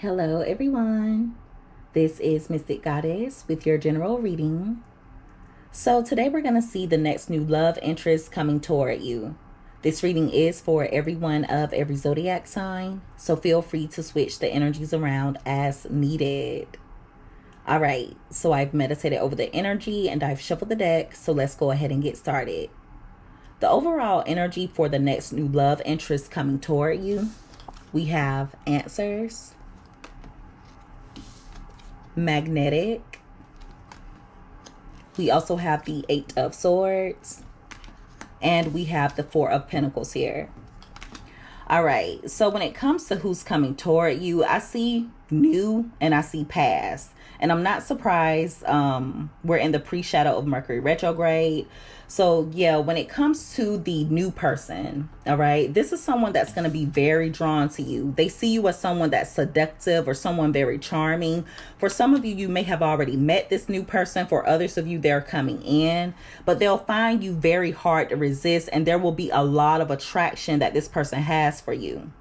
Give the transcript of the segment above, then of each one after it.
Hello, everyone. This is Mystic Goddess with your general reading. So, today we're going to see the next new love interest coming toward you. This reading is for everyone of every zodiac sign, so feel free to switch the energies around as needed. All right, so I've meditated over the energy and I've shuffled the deck, so let's go ahead and get started. The overall energy for the next new love interest coming toward you, we have answers, magnetic. We also have the 8 of Swords, and we have the 4 of Pentacles here. All right, so when it comes to who's coming toward you, I see new and I see past. And I'm not surprised. We're in the pre-shadow of Mercury retrograde. So yeah, when it comes to the new person, all right, this is someone that's going to be very drawn to you. They see you as someone that's seductive or someone very charming. For some of you, you may have already met this new person. For others of you, they're coming in, but they'll find you very hard to resist, and there will be a lot of attraction that this person has for you.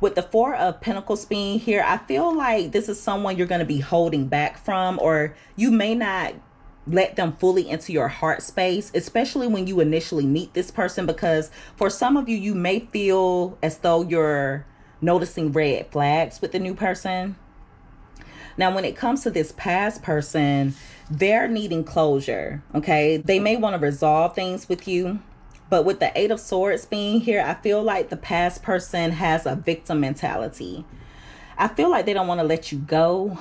With the 4 of Pentacles being here, I feel like this is someone you're going to be holding back from, or you may not let them fully into your heart space, especially when you initially meet this person, because for some of you, you may feel as though you're noticing red flags with the new person. Now, when it comes to this past person, they're needing closure, okay? They may want to resolve things with you. But with the 8 of Swords being here, I feel like the past person has a victim mentality. I feel like they don't want to let you go.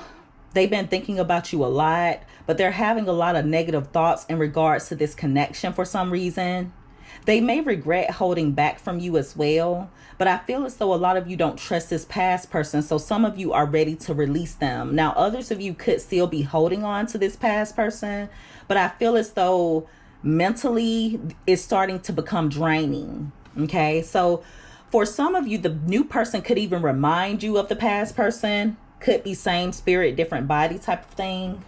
They've been thinking about you a lot, but they're having a lot of negative thoughts in regards to this connection for some reason. They may regret holding back from you as well, but I feel as though a lot of you don't trust this past person, so some of you are ready to release them. Now, others of you could still be holding on to this past person, but I feel as though mentally it's starting to become draining. Okay, so for some of you, the new person could even remind you of the past person. Could be same spirit, different body type of thing.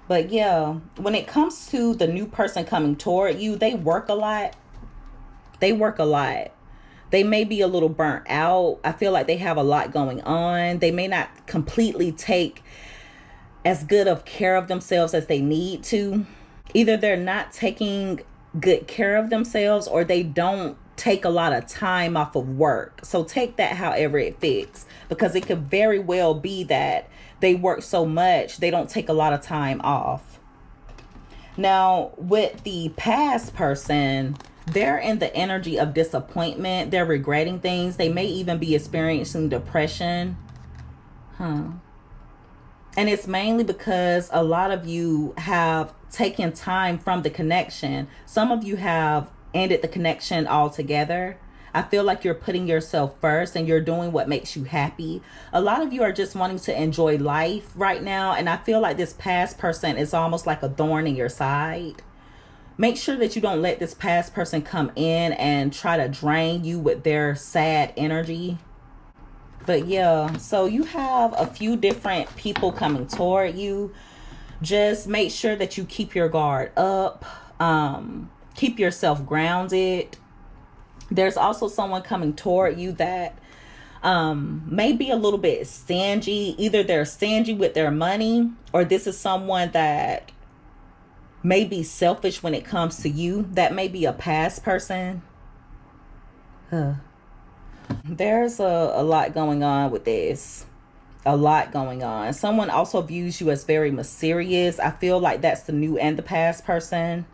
But yeah, when it comes to the new person coming toward you, they work a lot. They may be a little burnt out. I feel like they have a lot going on. They may not completely take as good of care of themselves as they need to. Either they're not taking good care of themselves, or they don't take a lot of time off of work. So take that however it fits, because it could very well be that they work so much they don't take a lot of time off. Now, with the past person, they're in the energy of disappointment. They're regretting things. They may even be experiencing depression. And it's mainly because a lot of you have taken time from the connection. Some of you have ended the connection altogether. I feel like you're putting yourself first and you're doing what makes you happy. A lot of you are just wanting to enjoy life right now. And I feel like this past person is almost like a thorn in your side. Make sure that you don't let this past person come in and try to drain you with their sad energy. But yeah, so you have a few different people coming toward you. Just make sure that you keep your guard up. Keep yourself grounded. There's also someone coming toward you that may be a little bit stingy. Either they're stingy with their money, or this is someone that may be selfish when it comes to you. That may be a past person. There's a lot going on with this. A lot going on. Someone also views you as very mysterious. I feel like that's the new and the past person.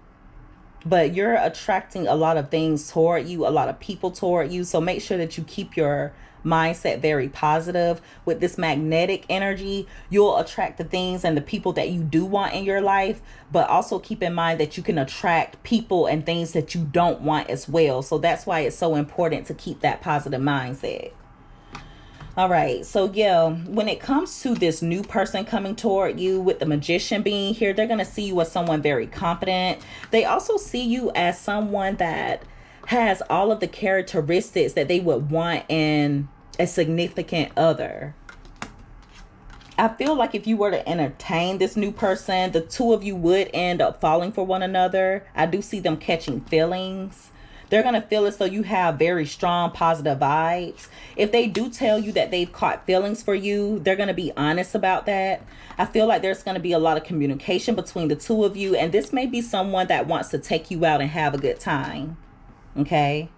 But you're attracting a lot of things toward you, a lot of people toward you. So make sure that you keep your mindset very positive. With this magnetic energy, you'll attract the things and the people that you do want in your life, but also keep in mind that you can attract people and things that you don't want as well. So that's why it's so important to keep that positive mindset. All right, so yeah, when it comes to this new person coming toward you, with the Magician being here, they're going to see you as someone very confident. They also see you as someone that has all of the characteristics that they would want in a significant other. I feel like if you were to entertain this new person, the two of you would end up falling for one another. I do see them catching feelings. They're going to feel as though you have very strong positive vibes. If they do tell you that they've caught feelings for you, they're going to be honest about that. I feel like there's going to be a lot of communication between the two of you, and this may be someone that wants to take you out and have a good time. Okay?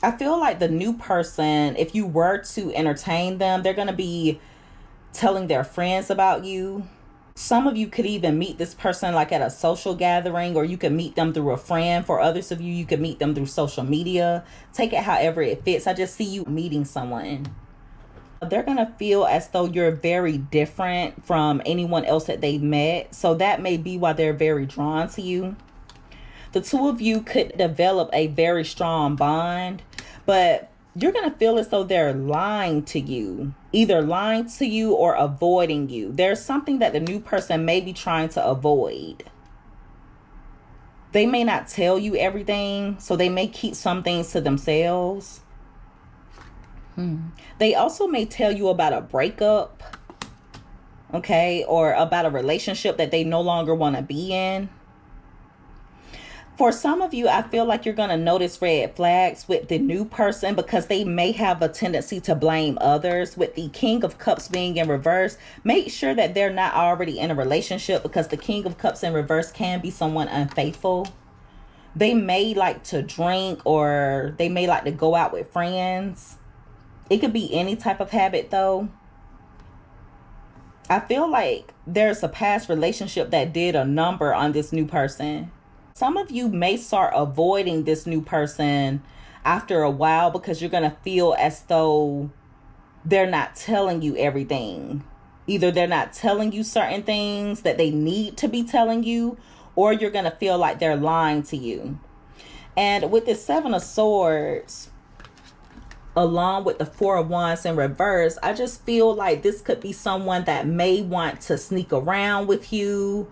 I feel like the new person, if you were to entertain them, they're going to be telling their friends about you. Some of you could even meet this person like at a social gathering, or you could meet them through a friend. For others of you, you could meet them through social media. Take it however it fits. I just see you meeting someone. They're going to feel as though you're very different from anyone else that they've met. So that may be why they're very drawn to you. The two of you could develop a very strong bond, but you're going to feel as though they're lying to you, either lying to you or avoiding you. There's something that the new person may be trying to avoid. They may not tell you everything, so they may keep some things to themselves. They also may tell you about a breakup, okay, or about a relationship that they no longer want to be in. For some of you, I feel like you're going to notice red flags with the new person because they may have a tendency to blame others. With the King of Cups being in reverse, make sure that they're not already in a relationship, because the King of Cups in reverse can be someone unfaithful. They may like to drink, or they may like to go out with friends. It could be any type of habit though. I feel like there's a past relationship that did a number on this new person. Some of you may start avoiding this new person after a while because you're going to feel as though they're not telling you everything. Either they're not telling you certain things that they need to be telling you, or you're going to feel like they're lying to you. And with the Seven of Swords, along with the Four of Wands in reverse, I just feel like this could be someone that may want to sneak around with you.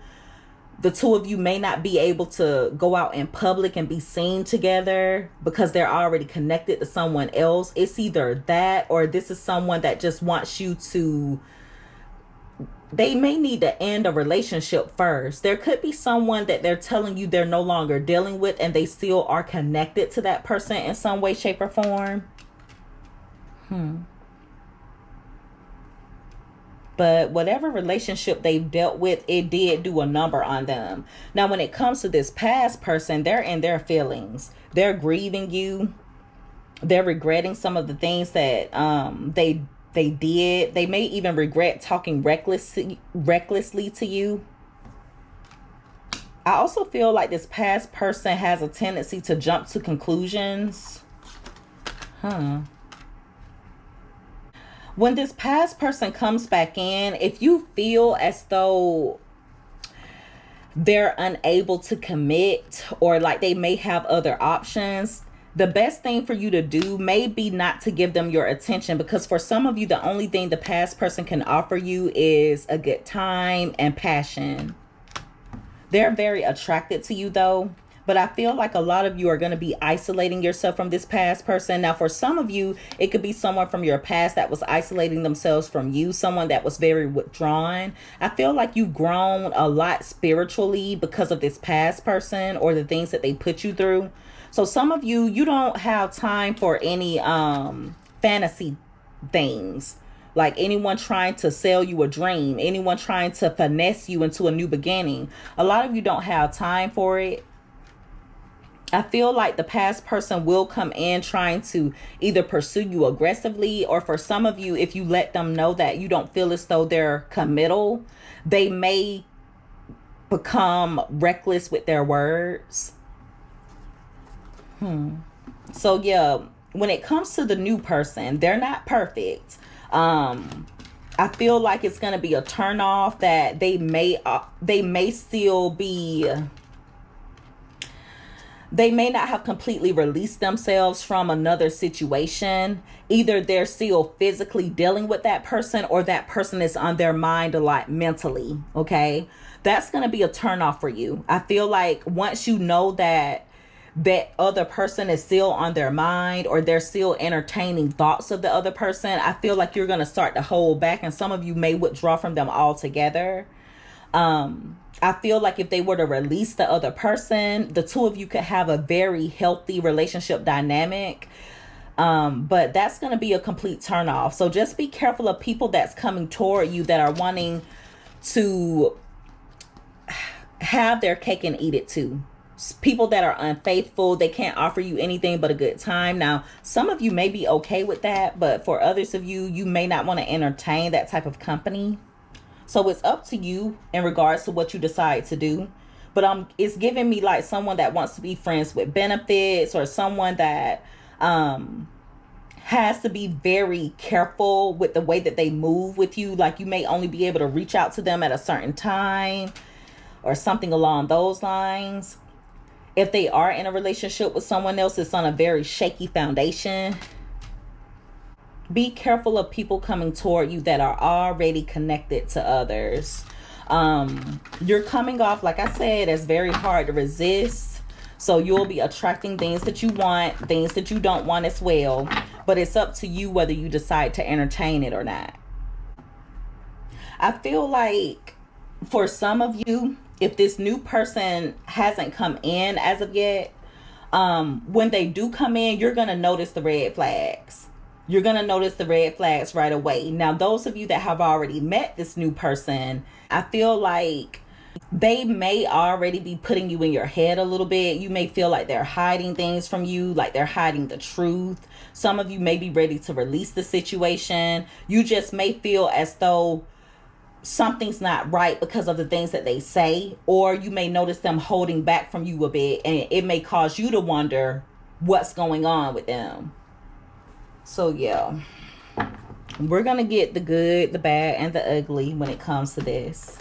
The two of you may not be able to go out in public and be seen together because they're already connected to someone else. It's either that, or this is someone that just wants you to... They may need to end a relationship first. There could be someone that they're telling you they're no longer dealing with, and they still are connected to that person in some way, shape, or form. But whatever relationship they've dealt with, it did do a number on them. Now, when it comes to this past person, they're in their feelings. They're grieving you. They're regretting some of the things that they did. They may even regret talking recklessly to you. I also feel like this past person has a tendency to jump to conclusions. When this past person comes back in, if you feel as though they're unable to commit, or like they may have other options, the best thing for you to do may be not to give them your attention, because for some of you, the only thing the past person can offer you is a good time and passion. They're very attracted to you though. But I feel like a lot of you are going to be isolating yourself from this past person. Now, for some of you, it could be someone from your past that was isolating themselves from you. Someone that was very withdrawn. I feel like you've grown a lot spiritually because of this past person or the things that they put you through. So some of you, you don't have time for any fantasy things. Like anyone trying to sell you a dream. Anyone trying to finesse you into a new beginning. A lot of you don't have time for it. I feel like the past person will come in trying to either pursue you aggressively, or for some of you, if you let them know that you don't feel as though they're committal, they may become reckless with their words. So yeah, when it comes to the new person, they're not perfect. I feel like it's going to be a turn off that they may still be... They may not have completely released themselves from another situation. Either they're still physically dealing with that person, or that person is on their mind a lot mentally. Okay. That's going to be a turnoff for you. I feel like once you know that other person is still on their mind, or they're still entertaining thoughts of the other person, I feel like you're going to start to hold back, and some of you may withdraw from them altogether. I feel like if they were to release the other person, the two of you could have a very healthy relationship dynamic. But that's going to be a complete turn off. So just be careful of people that's coming toward you that are wanting to have their cake and eat it too. People that are unfaithful, they can't offer you anything but a good time. Now, some of you may be okay with that, but for others of you, you may not want to entertain that type of company. So it's up to you in regards to what you decide to do. But it's giving me like someone that wants to be friends with benefits, or someone that has to be very careful with the way that they move with you. Like you may only be able to reach out to them at a certain time or something along those lines. If they are in a relationship with someone else, it's on a very shaky foundation. Be careful of people coming toward you that are already connected to others. You're coming off, like I said, as very hard to resist. So you'll be attracting things that you want, things that you don't want as well. But it's up to you whether you decide to entertain it or not. I feel like for some of you, if this new person hasn't come in as of yet, when they do come in, you're going to notice the red flags. You're going to notice the red flags right away. Now, those of you that have already met this new person, I feel like they may already be putting you in your head a little bit. You may feel like they're hiding things from you, like they're hiding the truth. Some of you may be ready to release the situation. You just may feel as though something's not right because of the things that they say, or you may notice them holding back from you a bit, and it may cause you to wonder what's going on with them. So yeah, we're gonna get the good, the bad, and the ugly when it comes to this.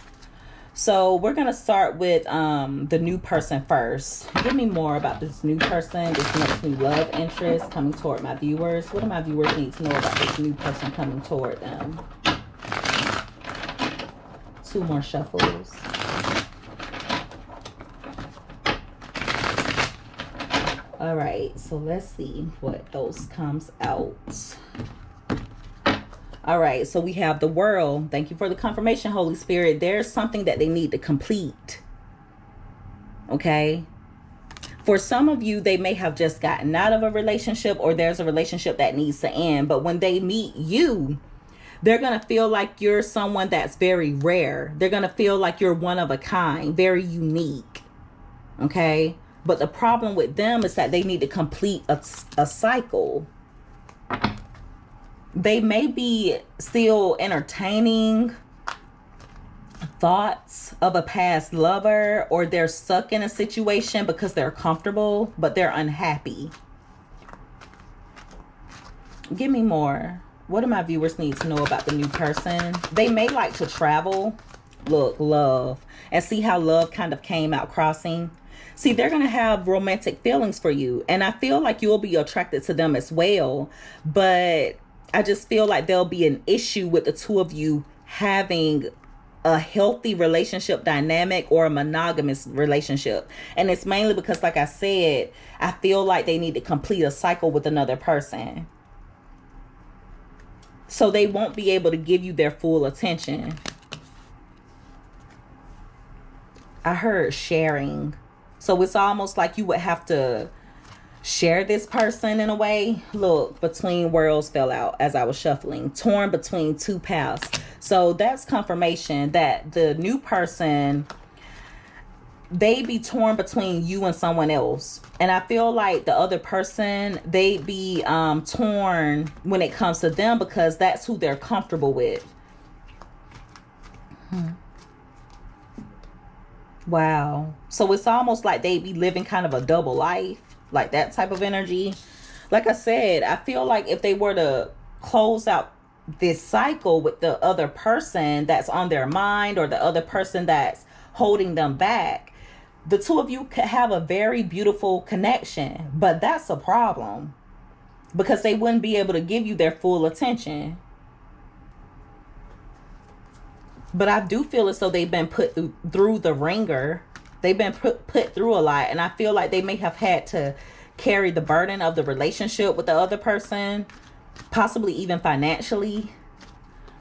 So we're gonna start with the new person first. Give me more about this new person, this next new love interest coming toward my viewers. What do my viewers need to know about this new person coming toward them? 2 more shuffles. All right, so let's see what those comes out. All right, so we have the World. Thank you for the confirmation, Holy Spirit. There's something that they need to complete. Okay. For some of you, they may have just gotten out of a relationship, or there's a relationship that needs to end. But when they meet you, they're going to feel like you're someone that's very rare. They're going to feel like you're one of a kind, very unique. Okay. But the problem with them is that they need to complete a cycle. They may be still entertaining thoughts of a past lover, or they're stuck in a situation because they're comfortable, but they're unhappy. Give me more. What do my viewers need to know about the new person? They may like to travel. Look, love. And see how love kind of came out crossing? See, they're going to have romantic feelings for you. And I feel like you'll be attracted to them as well. But I just feel like there'll be an issue with the two of you having a healthy relationship dynamic or a monogamous relationship. And it's mainly because, like I said, I feel like they need to complete a cycle with another person. So they won't be able to give you their full attention. I heard sharing. So it's almost like you would have to share this person in a way. Look, between worlds fell out as I was shuffling. Torn between 2 paths. So that's confirmation that the new person, they be torn between you and someone else. And I feel like the other person, they be torn when it comes to them because that's who they're comfortable with. Wow. So it's almost like they be living kind of a double life, like that type of energy. Like I said, I feel like if they were to close out this cycle with the other person that's on their mind, or the other person that's holding them back, the two of you could have a very beautiful connection. But that's a problem because they wouldn't be able to give you their full attention. But I do feel as though they've been put through the ringer. They've been put through a lot. And I feel like they may have had to carry the burden of the relationship with the other person. Possibly even financially.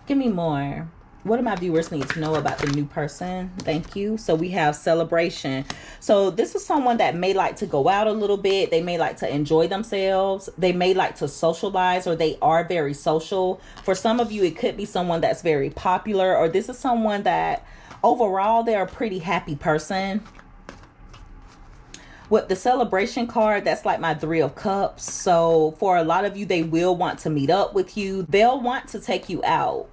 Give me more. What do my viewers need to know about the new person? Thank you. So we have celebration. So this is someone that may like to go out a little bit. They may like to enjoy themselves. They may like to socialize, or they are very social. For some of you, it could be someone that's very popular, or this is someone that overall they're a pretty happy person. With the celebration card, that's like my 3 of Cups. So for a lot of you, they will want to meet up with you. They'll want to take you out.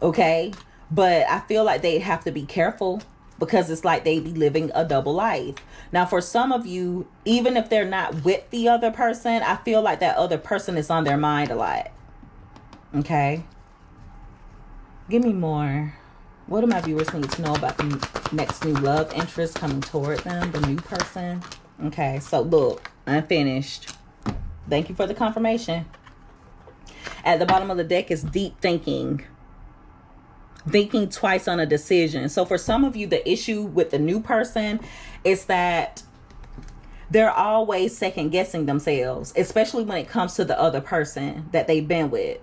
Okay, but I feel like they have to be careful, because it's like they be living a double life. Now, for some of you, even if they're not with the other person, I feel like that other person is on their mind a lot. Okay, give me more. What do my viewers need to know about the next new love interest coming toward them, the new person? Okay, so look, unfinished. Thank you for the confirmation. At the bottom of the deck is deep thinking. Thinking twice on a decision. So for some of you, the issue with the new person is that they're always second guessing themselves, especially when it comes to the other person that they've been with.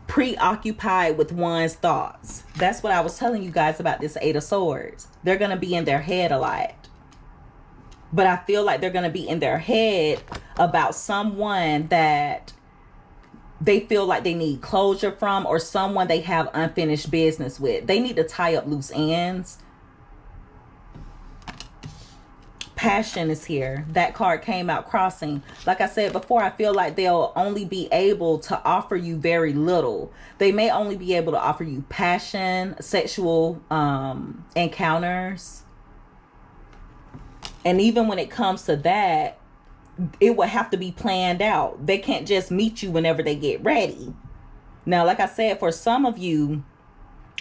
Preoccupied with one's thoughts. That's what I was telling you guys about this 8 of Swords. They're going to be in their head a lot. But I feel like they're going to be in their head about someone that they feel like they need closure from, or someone they have unfinished business with. They need to tie up loose ends. Passion is here. That card came out crossing. Like I said before, I feel like they'll only be able to offer you very little. They may only be able to offer you passion, sexual encounters. And even when it comes to that, it would have to be planned out. They can't just meet you whenever they get ready. Now, like I said, for some of you,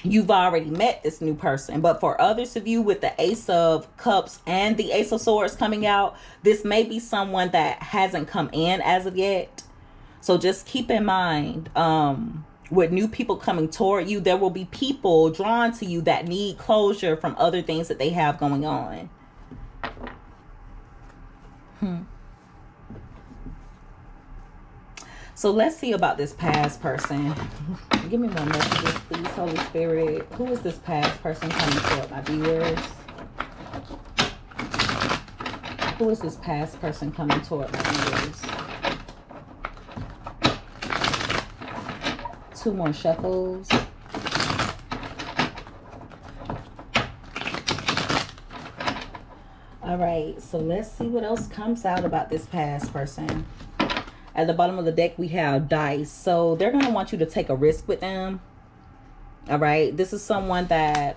you've already met this new person. But for others of you, with the Ace of Cups and the Ace of Swords coming out, this may be someone that hasn't come in as of yet. So just keep in mind, with new people coming toward you, there will be people drawn to you that need closure from other things that they have going on. So let's see about this past person. Give me more messages, please, Holy Spirit. Who is this past person coming toward my viewers? Who is this past person coming toward my viewers? 2 more shuffles. All right, so let's see what else comes out about this past person. At the bottom of the deck, we have dice. So they're going to want you to take a risk with them. All right. This is someone that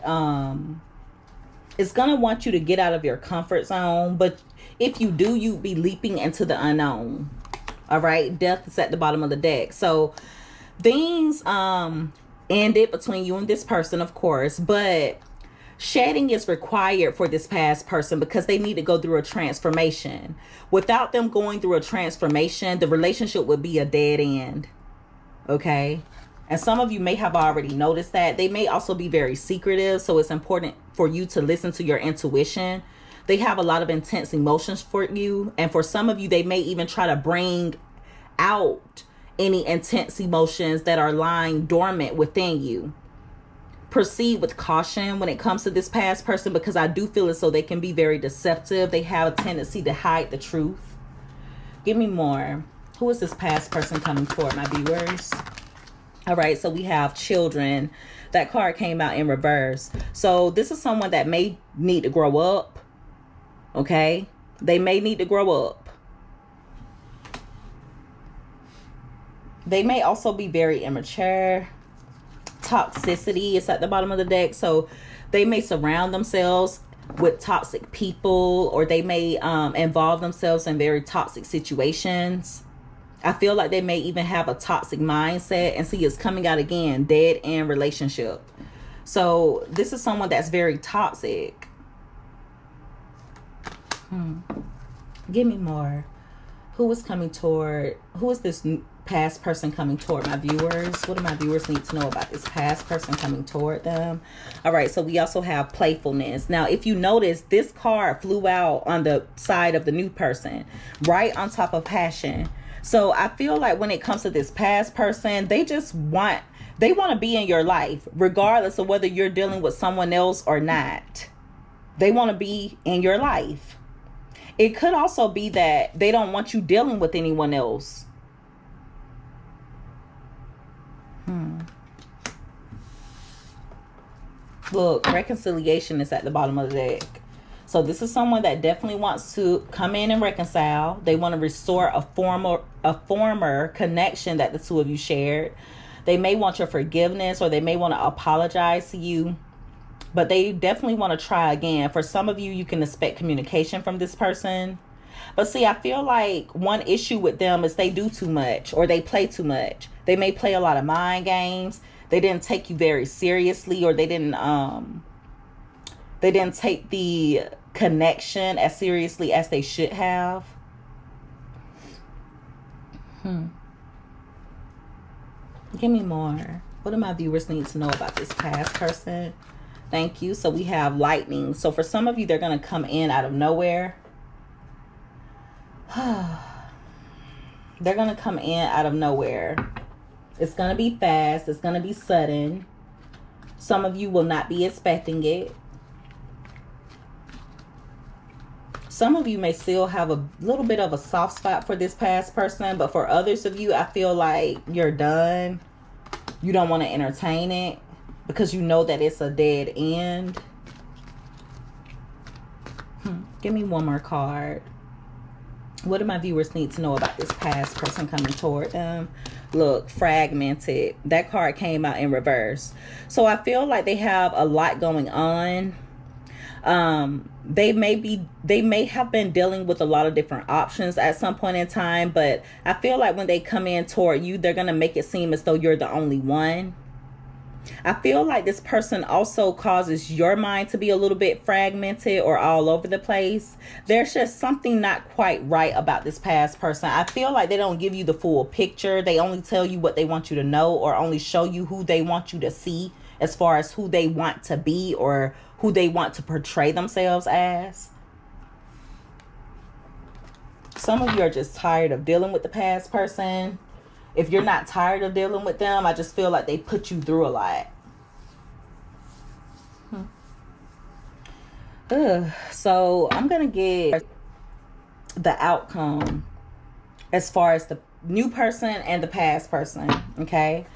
is going to want you to get out of your comfort zone. But if you do, you'll be leaping into the unknown. All right. Death is at the bottom of the deck. So things ended between you and this person, of course. But shedding is required for this past person because they need to go through a transformation. Without them going through a transformation, the relationship would be a dead end. Okay? And some of you may have already noticed that. They may also be very secretive, so it's important for you to listen to your intuition. They have a lot of intense emotions for you. And for some of you, they may even try to bring out any intense emotions that are lying dormant within you. Proceed with caution when it comes to this past person, because I do feel as though they can be very deceptive. They have a tendency to hide the truth. Give me more. Who is this past person coming toward my viewers? All right, so we have children. That card came out in reverse. So this is someone that may need to grow up. Okay? They may need to grow up. They may also be very immature. Toxicity is at the bottom of the deck. So they may surround themselves with toxic people, or they may involve themselves in very toxic situations. I feel like they may even have a toxic mindset. And see, it's coming out again, dead end relationship. So this is someone that's very toxic. Give me more. Who is coming toward, who is this past person coming toward my viewers? What do my viewers need to know about this past person coming toward them? All right, so we also have playfulness. Now, if you notice, this card flew out on the side of the new person, right on top of passion. So I feel like when it comes to this past person, they just want They want to be in your life, regardless of whether you're dealing with someone else or not. They want to be in your life. It could also be that they don't want you dealing with anyone else. Look, reconciliation is at the bottom of the deck. So this is someone that definitely wants to come in and reconcile. They want to restore a former connection that the two of you shared. They may want your forgiveness, or they may want to apologize to you. But they definitely want to try again. For some of you, you can expect communication from this person. But see, I feel like one issue with them is they do too much, or they play too much. They may play a lot of mind games. They didn't take you very seriously, or they didn't take the connection as seriously as they should have. Give me more. What do my viewers need to know about this past person? Thank you. So we have lightning. So for some of you, they're going to come in out of nowhere. They're going to come in out of nowhere. It's going to be fast. It's going to be sudden. Some of you will not be expecting it. Some of you may still have a little bit of a soft spot for this past person, but for others of you, I feel like you're done. You don't want to entertain it because you know that it's a dead end. Give me one more card. What do my viewers need to know about this past person coming toward them? Look, fragmented. That card came out in reverse. So I feel like they have a lot going on. They may have been dealing with a lot of different options at some point in time, but I feel like when they come in toward you, they're going to make it seem as though you're the only one. I feel like this person also causes your mind to be a little bit fragmented or all over the place. There's just something not quite right about this past person. I feel like they don't give you the full picture. They only tell you what they want you to know, or only show you who they want you to see as far as who they want to be or who they want to portray themselves as. Some of you are just tired of dealing with the past person. If you're not tired of dealing with them, I just feel like they put you through a lot. So I'm going to get the outcome as far as the new person and the past person. Okay.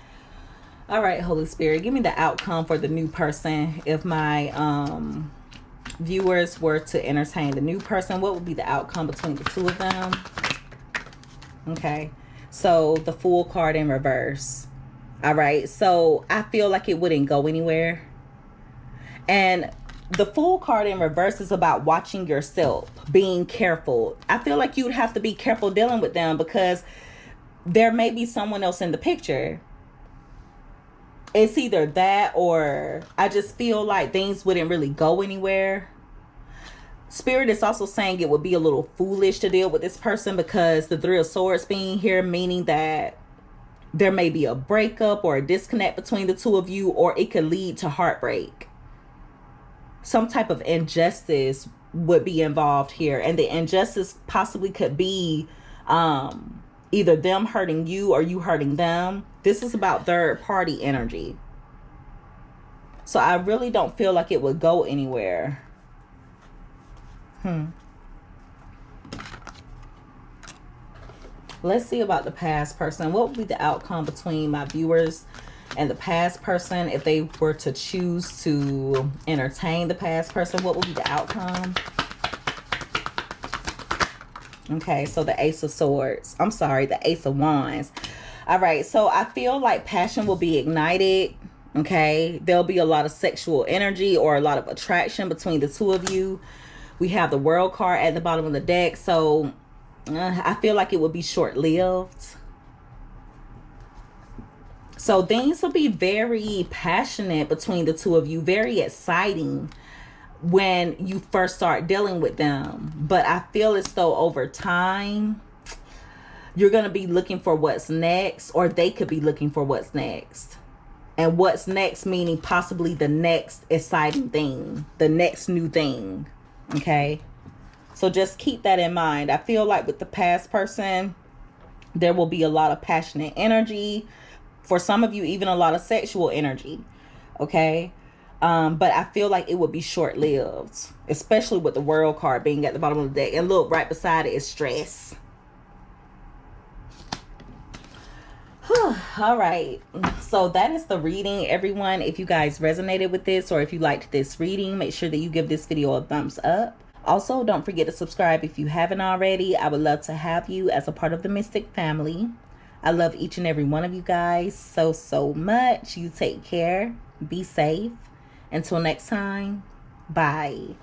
All right, Holy Spirit, give me the outcome for the new person. If my viewers were to entertain the new person, what would be the outcome between the two of them? Okay. So the Fool card in reverse. All right. So I feel like it wouldn't go anywhere. And the Fool card in reverse is about watching yourself, being careful. I feel like you'd have to be careful dealing with them because there may be someone else in the picture. It's either that, or I just feel like things wouldn't really go anywhere. Spirit is also saying it would be a little foolish to deal with this person because the Three of Swords being here, meaning that there may be a breakup or a disconnect between the two of you, or it could lead to heartbreak. Some type of injustice would be involved here, and the injustice possibly could be either them hurting you or you hurting them. This is about third party energy. So I really don't feel like it would go anywhere. Let's see about the past person. What would be the outcome between my viewers and the past person if they were to choose to entertain the past person? What would be the outcome? Okay, so the Ace of Swords. I'm sorry, the Ace of Wands. All right, so I feel like passion will be ignited. Okay, there'll be a lot of sexual energy or a lot of attraction between the two of you. We have the World card at the bottom of the deck, so I feel like it would be short-lived. So things will be very passionate between the two of you, very exciting when you first start dealing with them. But I feel as though over time, you're going to be looking for what's next, or they could be looking for what's next. And what's next meaning possibly the next exciting thing, the next new thing. Okay, so just keep that in mind. I feel like with the past person, there will be a lot of passionate energy, For some of you, even a lot of sexual energy. Okay. But I feel like it would be short-lived, especially with the World card being at the bottom of the deck. And look, right beside it is stress. All right, so that is the reading, everyone. If you guys resonated with this, or if you liked this reading, make sure that you give this video a thumbs up. Also, don't forget to subscribe if you haven't already. I would love to have you as a part of the Mystic family. I love each and every one of you guys so much. You take care. Be safe. Until next time, bye.